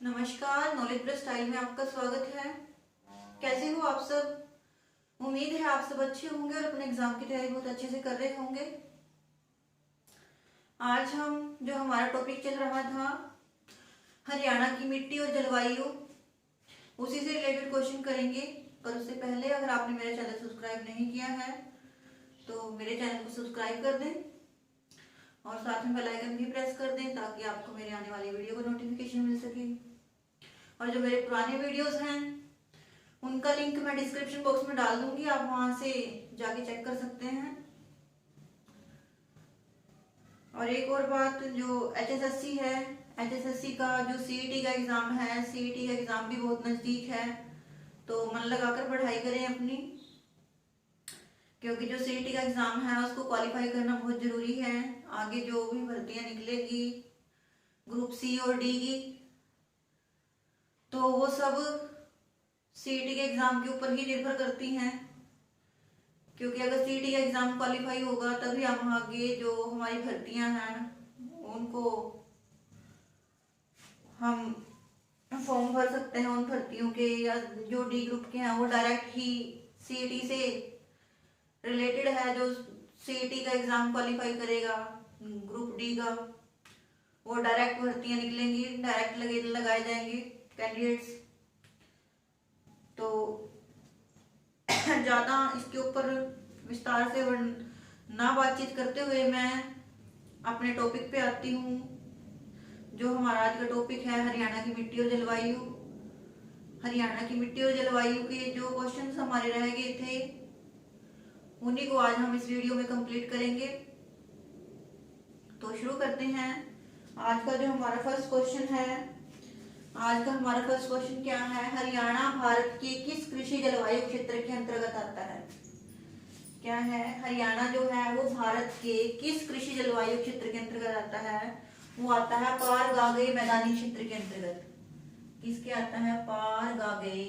नमस्कार, knowledge plus style में आपका स्वागत है। कैसे हो आप सब? उम्मीद है आप सब अच्छे होंगे और अपने एग्जाम की तैयारी बहुत अच्छे से कर रहे होंगे। आज हम जो हमारा टॉपिक चल रहा था हरियाणा की मिट्टी और जलवायु, उसी से रिलेटेड क्वेश्चन करेंगे। पर उससे पहले अगर आपने मेरा चैनल सब्सक्राइब नहीं किया है तो मेरे चैनल को सब्सक्राइब कर दें और साथ में बेल आइकन भी प्रेस कर दें ताकि आपको मेरे आने वाली वीडियो का नोटिफिकेशन मिल सके। और जो मेरे पुराने वीडियोस हैं उनका लिंक मैं डिस्क्रिप्शन बॉक्स में डाल दूंगी, आप वहां से जाके चेक कर सकते हैं। और एक और बात, जो एचएसएससी है, एचएसएससी का जो सीईटी का एग्जाम है, सीईटी का एग्जाम भी बहुत नजदीक है, तो मन लगाकर पढ़ाई करें अपनी, क्योंकि जो सीईटी का एग्जाम है उसको क्वालिफाई करना बहुत जरूरी है। आगे जो भी भर्तियां निकलेगी ग्रुप सी और डी की, तो वो सब सीईटी के एग्जाम के ऊपर ही निर्भर करती हैं। क्योंकि अगर सीईटी का एग्जाम क्वालिफाई होगा तभी हम आगे जो हमारी भर्तियां हैं उनको हम फॉर्म भर सकते हैं उन भर्तियों के, या जो डी ग्रुप के हैं वो डायरेक्ट ही सीईटी से रिलेटेड है। जो सीईटी का एग्जाम क्वालिफाई करेगा ग्रुप डी का, वो डायरेक्ट भर्तियां निकलेंगी, डायरेक्ट लगाए जाएंगे कैंडिडेट्स। तो ज्यादा इसके ऊपर विस्तार से ना बातचीत करते हुए मैं अपने टॉपिक पे आती हूँ। जो हमारा आज का टॉपिक है हरियाणा की मिट्टी और जलवायु। हरियाणा की मिट्टी और जलवायु के जो क्वेश्चंस हमारे रह गए थे उन्हीं को आज हम इस वीडियो में कंप्लीट करेंगे। तो शुरू करते हैं। आज का जो हमारा फर्स्ट क्वेश्चन है, आज का हमारा फर्स्ट क्वेश्चन क्या है? हरियाणा भारत के किस कृषि जलवायु क्षेत्र के अंतर्गत आता है? क्या है? हरियाणा जो है वो भारत के किस कृषि जलवायु क्षेत्र के अंतर्गत आता है? वो आता है पार गागे मैदानी क्षेत्र के अंतर्गत। किसके आता है? पार गागे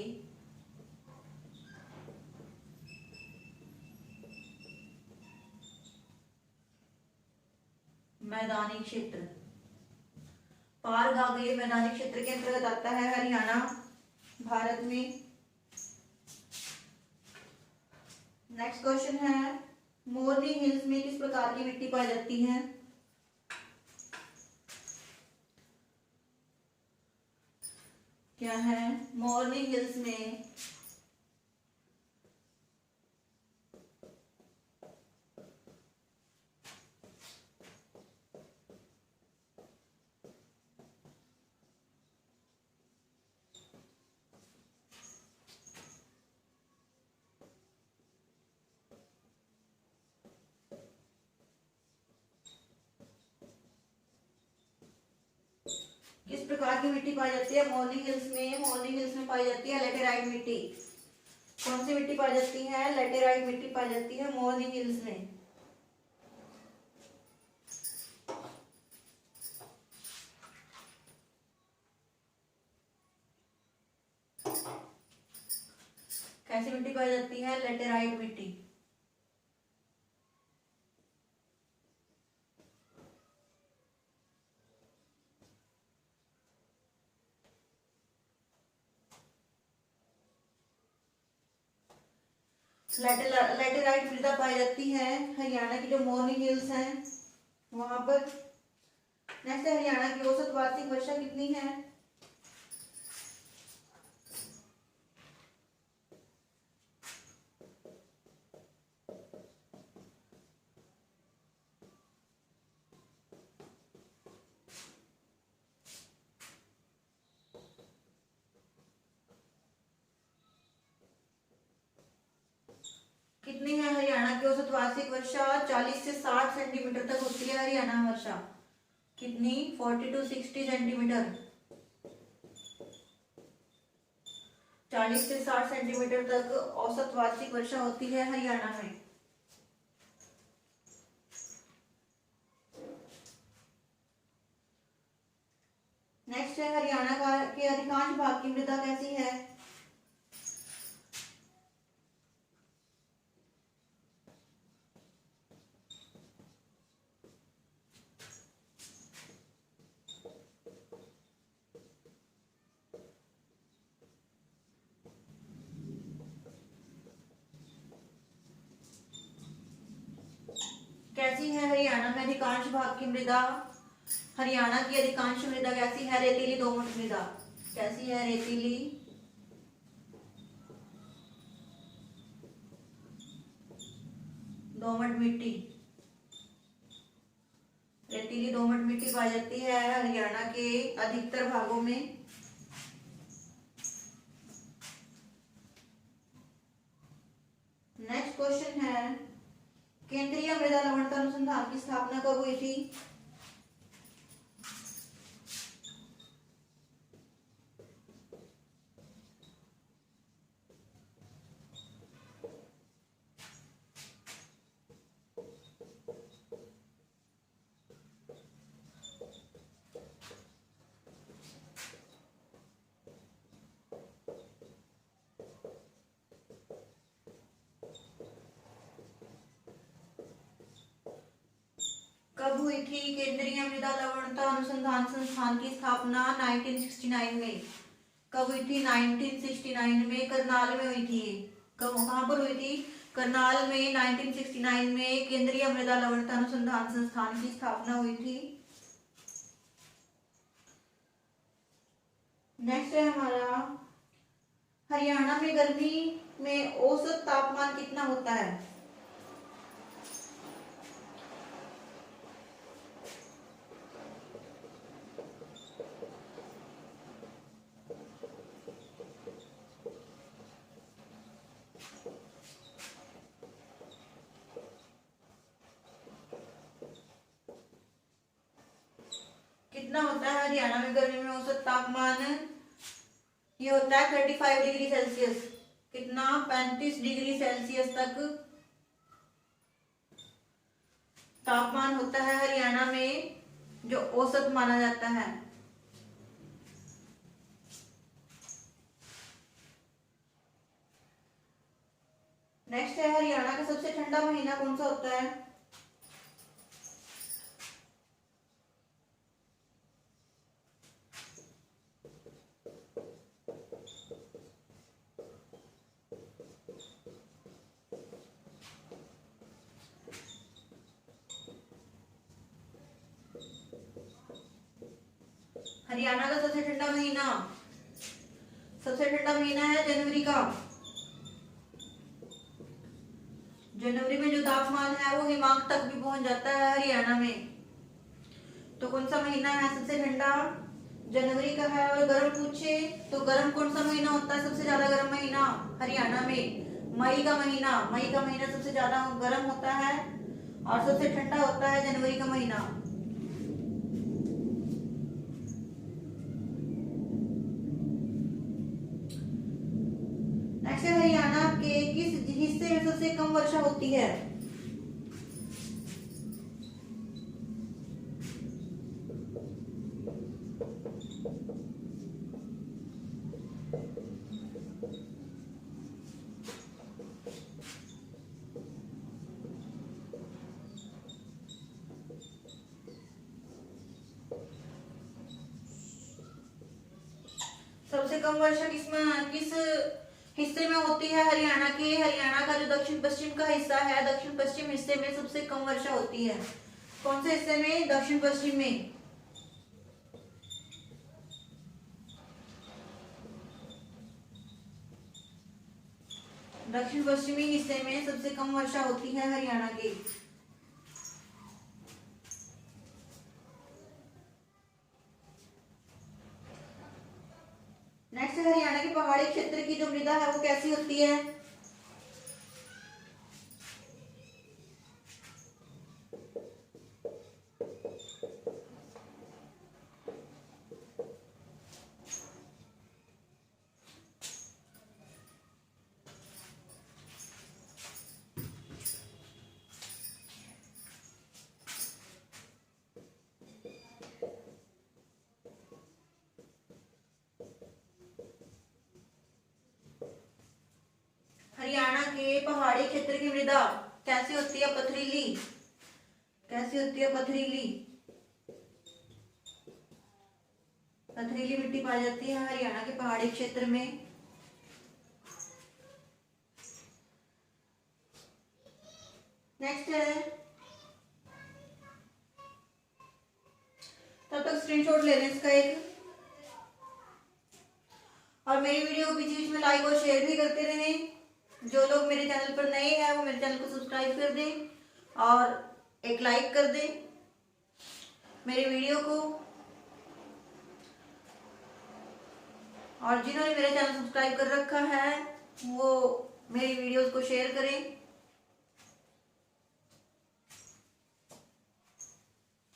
मैदानी क्षेत्र। पार गागे मैदानी क्षेत्र के अंतर्गत आता है हरियाणा भारत में। नेक्स्ट क्वेश्चन है, मोरनी हिल्स में किस प्रकार की मिट्टी पाई जाती है? क्या है? मोरनी हिल्स में किस प्रकार की मिट्टी पाई जाती है? मोरनी हिल्स में, मोरनी हिल्स में पाई जाती है लेटेराइट मिट्टी। कौन सी मिट्टी पाई जाती है? लेटेराइट मिट्टी पाई जाती है मोरनी हिल्स में। कैसी मिट्टी पाई जाती है? लेटेराइट मिट्टी। लेटेराइट मृदा पाई जाती है हरियाणा की जो मोरनी हिल्स हैं वहां पर। नेक्स्ट, हरियाणा की औसत वार्षिक वर्षा कितनी है? कितनी है हरियाणा की औसत वार्षिक वर्षा? 40 से 60 सेंटीमीटर तक होती है हरियाणा वर्षा। कितनी? 40 to 60 सेंटीमीटर। 40 से 60 सेंटीमीटर तक औसत वार्षिक वर्षा होती है हरियाणा में। नेक्स्ट है, हरियाणा का के अधिकांश भाग की मृदा कैसी है? कैसी है हरियाणा में अधिकांश भाग की मृदा? हरियाणा की अधिकांश मृदा कैसी है? रेतीली दोमट मृदा। कैसी है? रेतीली दोमट मिट्टी। रेतीली दोमट मिट्टी पाई जाती है हरियाणा के अधिकतर भागों में। नेक्स्ट क्वेश्चन है, केंद्रीय मृदा लवणता अनुसंधान की स्थापना कब हुई थी? कब हुई थी केंद्रीय मृदा लवणता अनुसंधान संस्थान की स्थापना? 1969 में। कब हुई थी? 1969 में करनाल में हुई थी। कहाँ पर हुई थी? करनाल में 1969 में केंद्रीय मृदा लवणता अनुसंधान संस्थान की स्थापना हुई थी। नेक्स्ट है हमारा, हरियाणा में गर्मी में औसत तापमान कितना होता है? कितना होता है हरियाणा में गर्मी में औसत तापमान? ये होता है 35 डिग्री सेल्सियस। कितना? 35 डिग्री सेल्सियस तक तापमान होता है हरियाणा में, जो औसत माना जाता है। नेक्स्ट है, हरियाणा का सबसे ठंडा महीना कौन सा होता है? हरियाणा का सबसे ठंडा महीना, सबसे ठंडा महीना है जनवरी का। जनवरी में जो तापमान है वो हिमांक तक भी पहुंच जाता है हरियाणा में। तो कौन सा महीना है सबसे ठंडा? जनवरी का है। और गर्म पूछे तो गर्म कौन सा महीना होता है सबसे ज्यादा गर्म महीना हरियाणा में? मई का महीना। मई का महीना सबसे ज्यादा गर्म होता है और सबसे ठंडा होता है जनवरी का महीना। नेक्स्ट है, हरियाणा के किस हिस्से में सबसे कम वर्षा होती है? सबसे कम वर्षा किस हिस्से में होती है हरियाणा के? हरियाणा का जो दक्षिण पश्चिम का हिस्सा है, दक्षिण पश्चिम हिस्से में सबसे कम वर्षा होती है। कौन से हिस्से में? दक्षिण पश्चिम में। दक्षिण पश्चिमी हिस्से में सबसे कम वर्षा होती है हरियाणा के। नेक्स्ट, हरियाणा के पहाड़ी क्षेत्र की जो मृदा है वो कैसी होती है? हरियाणा के पहाड़ी क्षेत्र की मृदा कैसी होती है? पथरीली। कैसी होती है? पथरीली। पथरीली मिट्टी पाई जाती है हरियाणा के पहाड़ी क्षेत्र में। नेक्स्ट है, स्क्रीनशॉट ले लें इसका एक, और मेरी वीडियो को बीच बीच में लाइक और शेयर भी करते रहें। जो लोग मेरे चैनल पर नए हैं वो मेरे चैनल को सब्सक्राइब कर दें और एक लाइक कर दें मेरी वीडियो को, और जिन्होंने मेरा चैनल सब्सक्राइब कर रखा है वो मेरी वीडियोस को शेयर करें।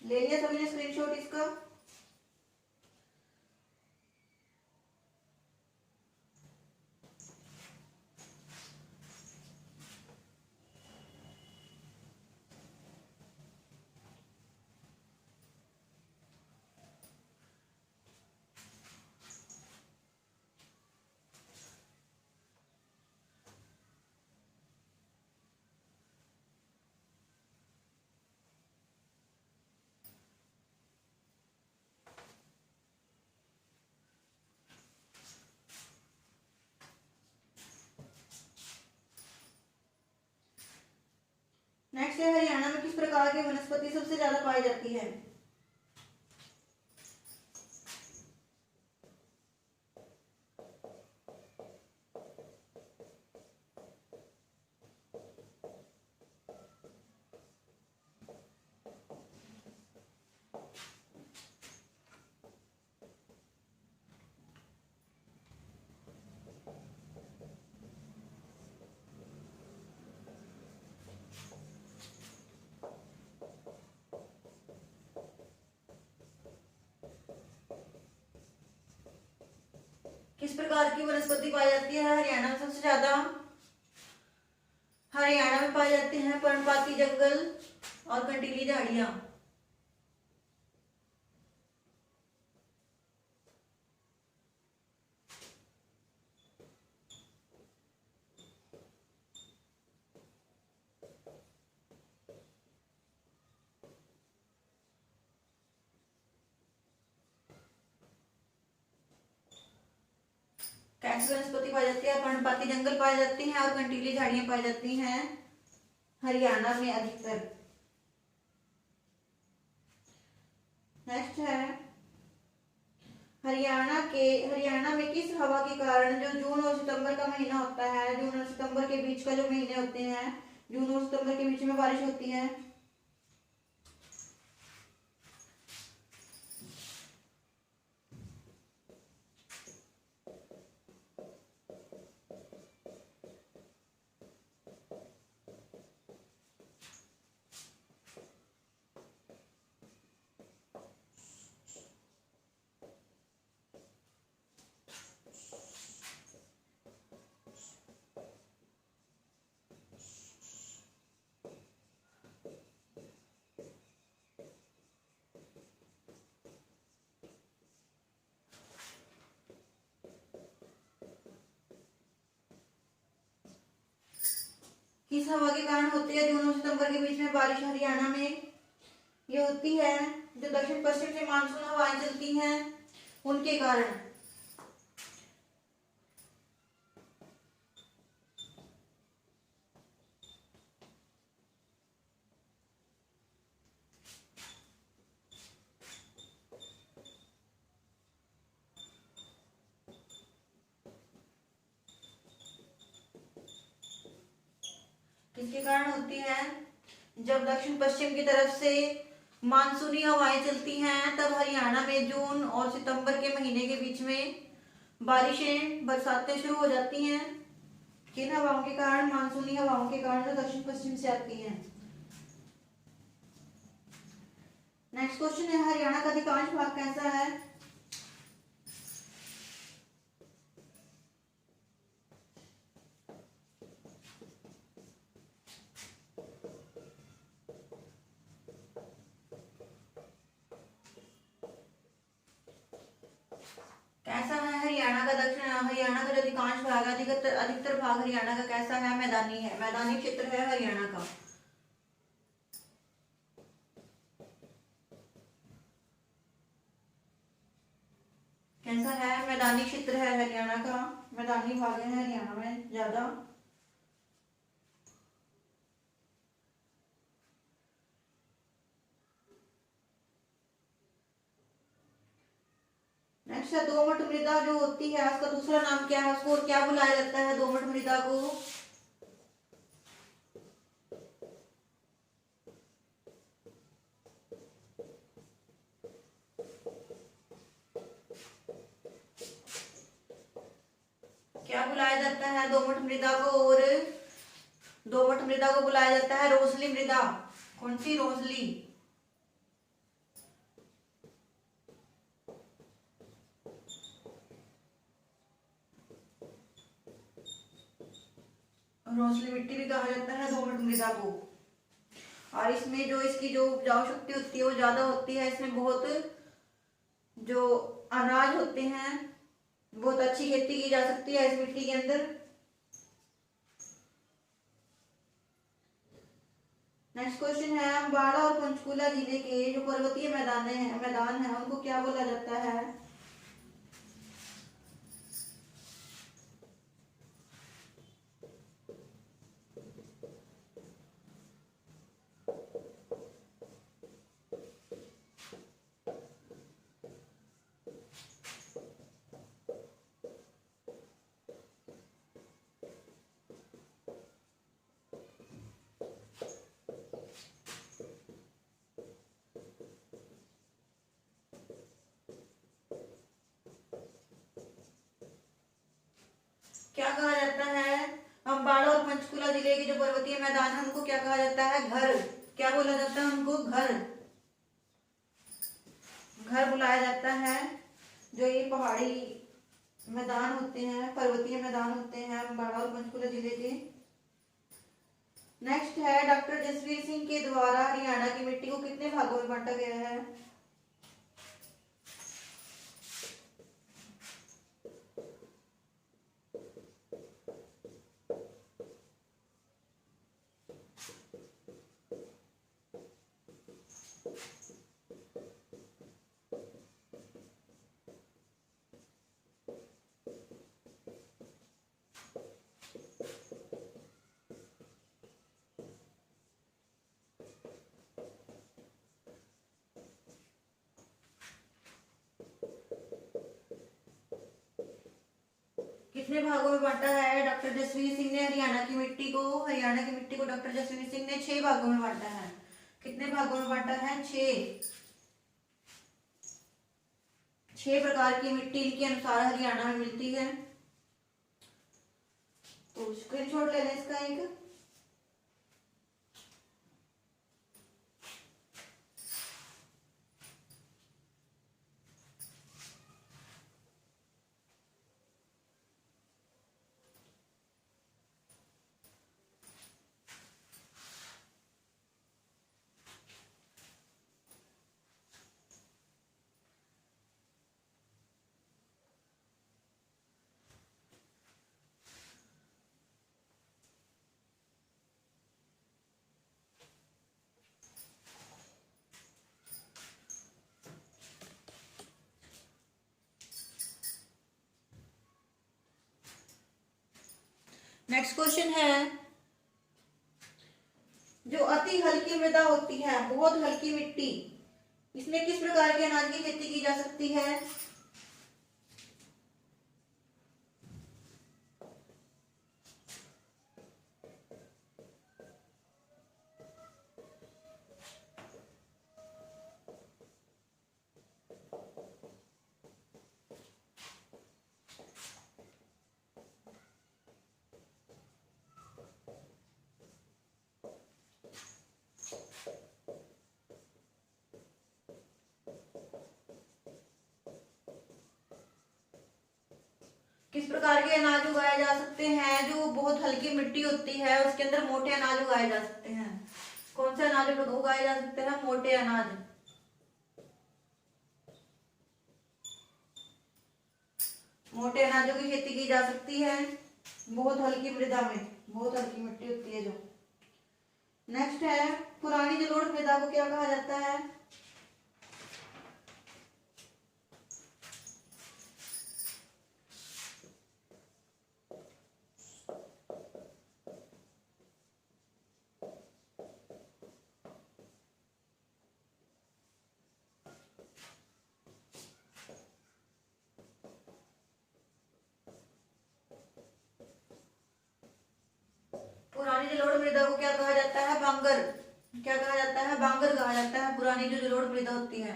ले लिया सभी ने स्क्रीनशॉट इसका। नेक्स्ट है, हरियाणा में किस प्रकार की वनस्पति सबसे ज्यादा पाई जाती है? किस प्रकार की वनस्पति पाई जाती है हरियाणा में सबसे ज्यादा? हरियाणा में पाए जाते हैं पर्णपाती जंगल और कंटीली झाड़ियां। कैसी वनस्पति पाई जाती है? पर्णपाती जंगल पाए जाते हैं और कंटीली झाड़ियां पाई जाती हैं हरियाणा में अधिकतर। नेक्स्ट है, हरियाणा में किस हवा के कारण जो जून और सितंबर का महीना होता है, जून और सितंबर के बीच का जो महीने होते हैं, जून और सितंबर के बीच में बारिश होती है? किस हवा के कारण होती है जून और सितंबर के बीच में बारिश हरियाणा में? ये होती है जो दक्षिण पश्चिम से मानसून हवाएं चलती हैं उनके कारण। किसके कारण होती है? जब दक्षिण पश्चिम की तरफ से मानसूनी हवाएं चलती हैं तब हरियाणा में जून और सितंबर के महीने के बीच में बारिशें, बरसातें शुरू हो जाती हैं। किन हवाओं के कारण? मानसूनी हवाओं के कारण जो दक्षिण पश्चिम से आती हैं। नेक्स्ट क्वेश्चन है, हरियाणा का अधिकांश भाग कैसा है? कैसा है हरियाणा का जो अधिकांश भाग है, अधिकतर भाग हरियाणा का कैसा है? मैदानी है, मैदानी क्षेत्र है हरियाणा का। कैसा है? मैदानी क्षेत्र है हरियाणा का, मैदानी भाग है हरियाणा में ज्यादा। नेक्स्ट है दोमट मृदा जो होती है उसका दूसरा नाम क्या है, उसको क्या बुलाया जाता है दोमट मृदा को? क्या बुलाया जाता है दोमट मृदा को? और दोमट मृदा को बुलाया जाता है रोसली मृदा। कौन सी? रोसली। रोसली मिट्टी भी कहा जाता है दोमट मृदा को। और इसमें जो इसकी जो उपजाऊ शक्ति होती है वो ज्यादा होती है। इसमें बहुत जो अनाज होते हैं, बहुत अच्छी खेती की जा सकती है इस मिट्टी के अंदर। नेक्स्ट क्वेश्चन है अम्बाड़ा और पंचकुला जिले के जो पर्वतीय मैदान है उनको क्या बोला जाता है? क्या कहा जाता है? अम्बाड़ा और पंचकुला जिले के जो पर्वतीय मैदान है उनको क्या कहा जाता है? घर। क्या बोला जाता है उनको? घर। घर बुलाया जाता है। जो ये पहाड़ी मैदान होते हैं, पर्वतीय मैदान होते हैं अम्बाड़ा और पंचकुला जिले के। नेक्स्ट है डॉक्टर जसवीर सिंह के द्वारा हरियाणा की मिट्टी को कितने भागों में बांटा गया है? कितने भागों में बांटा है डॉक्टर जसवीर सिंह ने हरियाणा की मिट्टी को? हरियाणा की मिट्टी को डॉक्टर जसवीर सिंह ने 6 भागों में बांटा है। कितने भागों में बांटा है? 6। 6 प्रकार की मिट्टी के अनुसार हरियाणा में मिलती है। तो स्क्रीनशॉट ले लें इसका एक। नेक्स्ट क्वेश्चन है जो अति हल्की मृदा होती है, बहुत हल्की मिट्टी, इसमें किस प्रकार के अनाज की खेती की जा सकती है? किस प्रकार के अनाज उगाए जा सकते हैं? जो बहुत हल्की मिट्टी होती है उसके अंदर मोटे अनाज उगाए जा सकते हैं। कौन से अनाज उगाए जा सकते हैं? मोटे अनाज। मोटे अनाजों की खेती की जा सकती है बहुत हल्की मृदा में, बहुत हल्की मिट्टी होती है जो। नेक्स्ट है पुरानी जलोढ़ मृदा को क्या कहा जाता है? मृदा को क्या कहा जाता है? बांगर। क्या कहा जाता है? बांगर कहा जाता है पुरानी जो जलोढ़ मृदा होती है।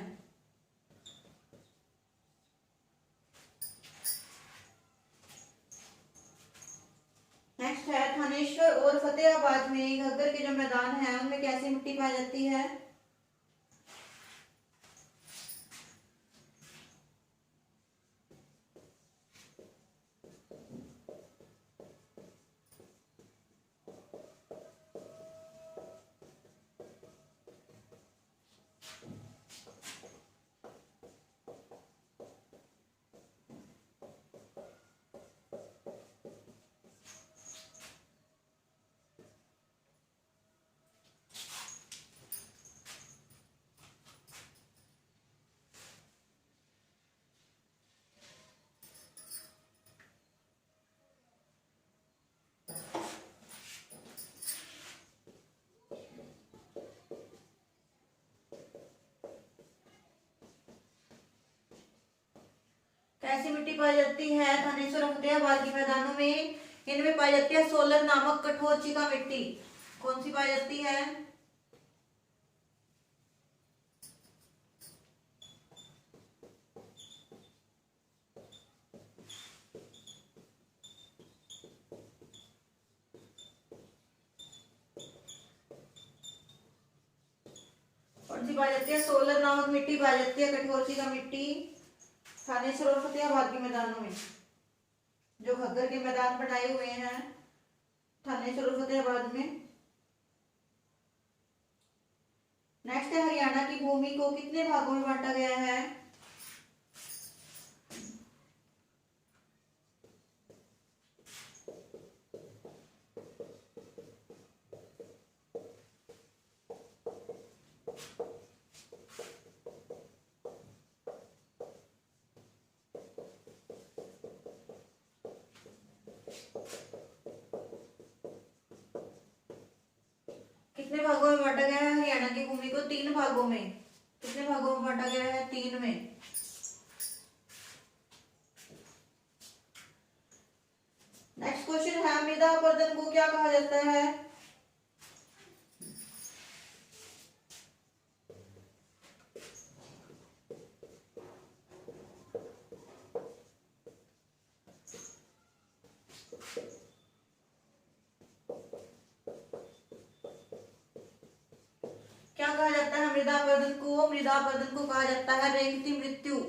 नेक्स्ट है, थानेश्वर और फतेहाबाद में घग्गर के जो मैदान है उनमें कैसी मिट्टी पाई जाती है? कैसी मिट्टी पाई जाती है थानेश्वर और फतेहाबाद के मैदानों में? इनमें पाई जाती है सोलर नामक कठोर चिका मिट्टी। कौन सी पाई जाती है? कौन सी पाई जाती है? सोलर नामक मिट्टी पाई जाती है, कठोर चिका मिट्टी थानेश्वर और फतेहाबाद के मैदानों में। जो घग्गर के मैदान बनाए हुए हैं थानेश्वर और फतेहाबाद में। नेक्स्ट है, हरियाणा की भूमि को कितने भागों में बांटा गया है? कितने भागों में बांटा गया है हरियाणा की भूमि को? 3 भागों में। कितने भागों में बांटा गया है? 3 में। नेक्स्ट क्वेश्चन है, मृदा अपरदन को क्या कहा जाता है? क्या कहा जाता है मृदा अपरदन को? मृदा अपरदन को कहा जाता है रेंगती मृत्यु।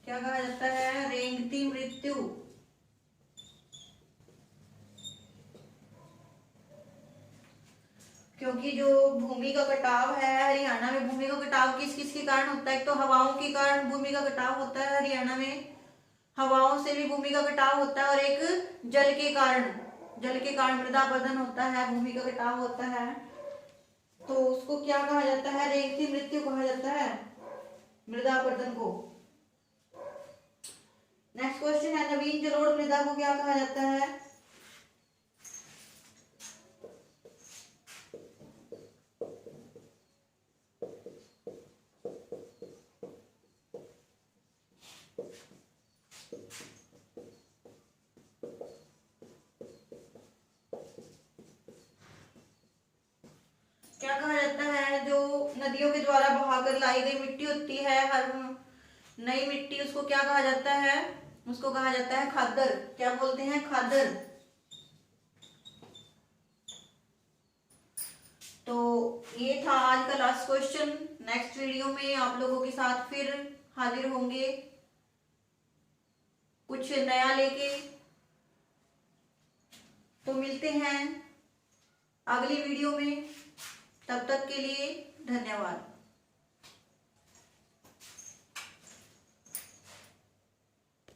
क्या कहा जाता है? रेंगती मृत्यु। क्योंकि जो भूमि का कटाव है हरियाणा में, भूमि का कटाव किस किस के कारण होता है? एक तो हवाओं के कारण भूमि का कटाव होता है हरियाणा में, हवाओं से भी भूमि का कटाव होता है, और एक जल के कारण, जल के कारण मृदा अपरदन होता है, भूमि का कटाव होता है। तो उसको क्या कहा जाता है? रेंगती मृत्यु कहा जाता है मृदा अपरदन को। नेक्स्ट क्वेश्चन है, नवीन जलोढ़ मृदा को क्या कहा जाता है? क्या कहा जाता है? जो नदियों के द्वारा बहाकर लाई गई मिट्टी होती है, हर नई मिट्टी, उसको क्या कहा जाता है? उसको कहा जाता है खादर। क्या बोलते हैं? खादर। तो ये था आज का लास्ट क्वेश्चन। नेक्स्ट वीडियो में आप लोगों के साथ फिर हाजिर होंगे कुछ नया लेके। तो मिलते हैं अगली वीडियो में, तब तक के लिए धन्यवाद।